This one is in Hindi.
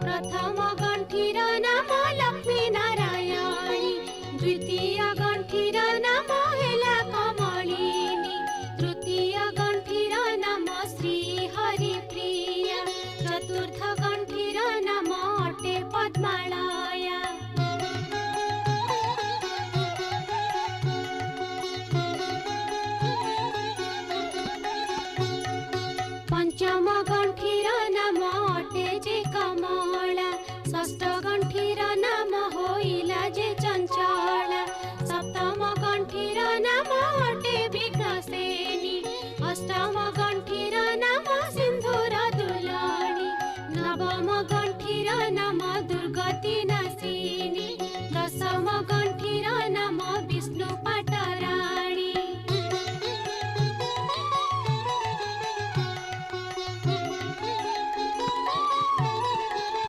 प्रथम गंठीर नाम लक्ष्मी नारायणी, द्वितीय गंठीर नाम हेला कमलिनी, तृतीय गंठीर नाम श्री हरिप्रिया, चतुर्थ गंठीर नाम अटे पद्मालया। पंचम गंठीर नाम अटे जे कमला, षष्ठ गंठीर नाम होइला जे चंचला, सप्तम गंठीर नाम अटे विघ्नसेनी, अष्टम गंठीर नाम सिंधुर दुलानी, नवम गंठीर नाम दुर्गति नाशिनी,